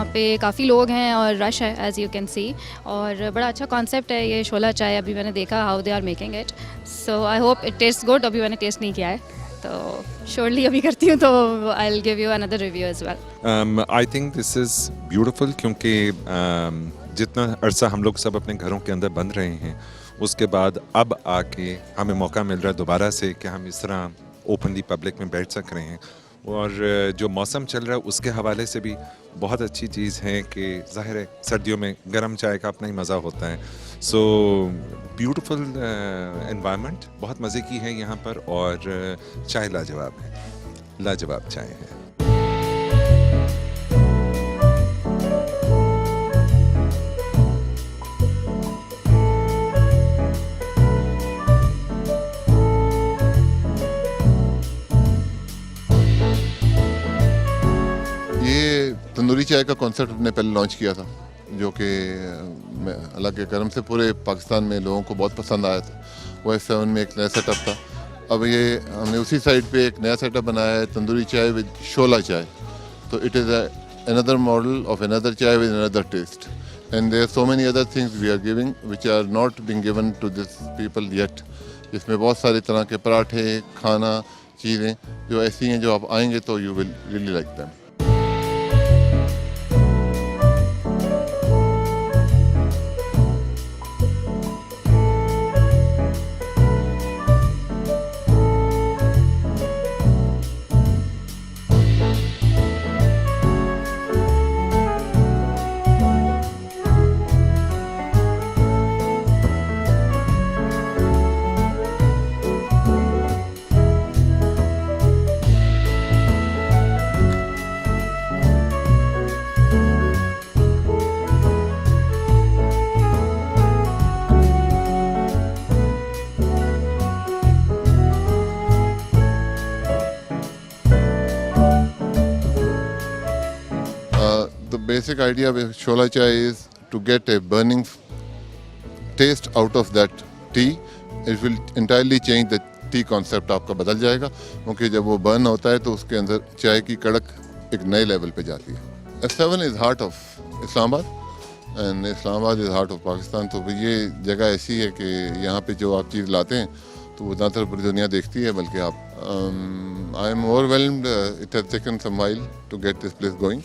पे काफ़ी लोग हैं और रश है एज़ यू कैन सी, और बड़ा अच्छा कॉन्सेप्ट है ये शोला चाय। अभी मैंने देखा how they are making it, so I hope it taste good. अभी मैंने टेस्ट नहीं किया है तो श्योरली अभी करती हूँ, तो I will give you another review as well. I think this is beautiful क्योंकि जितना अरसा हम लोग सब अपने घरों के अंदर बंद रहे हैं, उसके बाद अब आके हमें मौका मिल रहा है दोबारा से कि हम इस तरह ओपनली पब्लिक में बैठ सक रहे हैं। और जो मौसम चल रहा है उसके हवाले से भी बहुत अच्छी चीज़ है कि ज़ाहिर है सर्दियों में गर्म चाय का अपना ही मज़ा होता है। सो ब्यूटीफुल एनवायरनमेंट, बहुत मज़े की है यहाँ पर, और चाय लाजवाब है, लाजवाब चाय है। तंदूरी चाय का कॉन्सेप्ट हमने पहले लॉन्च किया था, जो कि अल्लाह के करम से पूरे पाकिस्तान में लोगों को बहुत पसंद आया था। वो F7 में एक नया सेटअप था। अब ये हमने उसी साइड पे एक नया सेटअप बनाया है, तंदूरी चाय विद शोला चाय। तो it is another model of another chai with another taste, and there are so many other things we are giving which are not being given to this people yet. इसमें बहुत सारी तरह के पराठे, खाना, चीज़ें जो ऐसी हैं जो आप आएंगे तो you will really like them. The basic idea of shola chai is to get a burning taste out of that tea. It will entirely change the tea concept, आपका बदल जाएगा, क्योंकि जब वो बर्न होता है तो उसके अंदर चाय की कड़क एक नए लेवल पे जाती है। F7 is heart of Islamabad and Islamabad is heart of Pakistan। तो ये जगह ऐसी है कि यहाँ पे जो आप चीज़ लाते हैं तो वो ना सिर्फ पूरी दुनिया देखती है, बल्कि आप I am overwhelmed. It has taken some while to get this place going,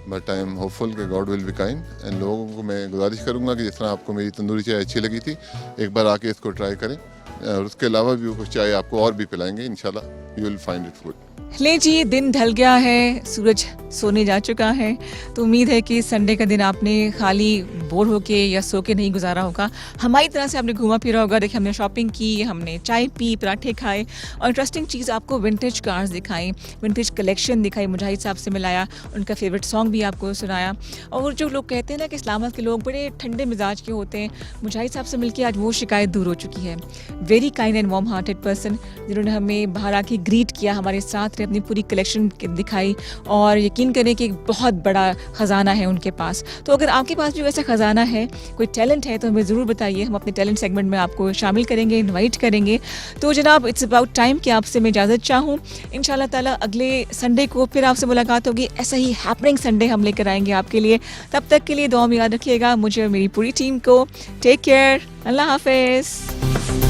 but I am hopeful कि God will be kind. And लोगों को मैं गुजारिश करूँगा कि जिस तरह आपको मेरी तंदूरी चाय अच्छी लगी थी, एक बार आके इसको ट्राई करें और उसके अलावा भी कुछ चाय आपको और भी पिलाएंगे इंशाल्लाह, you will find it good. ले जी, दिन ढल गया है, सूरज सोने जा चुका है, तो उम्मीद है कि संडे का दिन आपने खाली बोर होके या सो के नहीं गुजारा होगा। हमारी तरह से आपने घूमा फिरा होगा। देखिए, हमने शॉपिंग की, हमने चाय पी, पराठे खाए और इंटरेस्टिंग चीज़ आपको विंटेज कार्स दिखाई, विंटेज कलेक्शन दिखाई, मुजाहिद साहब से मिलाया, उनका फेवरेट सॉन्ग भी आपको सुनाया। और जो लोग कहते हैं ना कि इस्लामाबाद के लोग बड़े ठंडे मिजाज के होते हैं, मुजाहिद साहब से मिलकर आज वो शिकायत दूर हो चुकी है। Very kind and warm hearted person, जिन्होंने हमें बाहर आके ग्रीट किया, हमारे साथ अपनी पूरी कलेक्शन दिखाई और यकीन करें कि एक बहुत बड़ा ख़जाना है उनके पास। तो अगर आपके पास भी वैसा ख़जाना है, कोई टैलेंट है, तो हमें ज़रूर बताइए। हम अपने टैलेंट सेगमेंट में आपको शामिल करेंगे, इनवाइट करेंगे। तो जनाब, इट्स अबाउट टाइम कि आपसे मैं इजाज़त चाहूँ। इंशाल्लाह ताला अगले संडे को फिर आपसे मुलाकात होगी। ऐसा ही हैपनिंग संडे हम लेकर आएंगे आपके लिए। तब तक के लिए दुआ में याद रखिएगा मुझे और मेरी पूरी टीम को। टेक केयर, अल्लाह हाफिज़।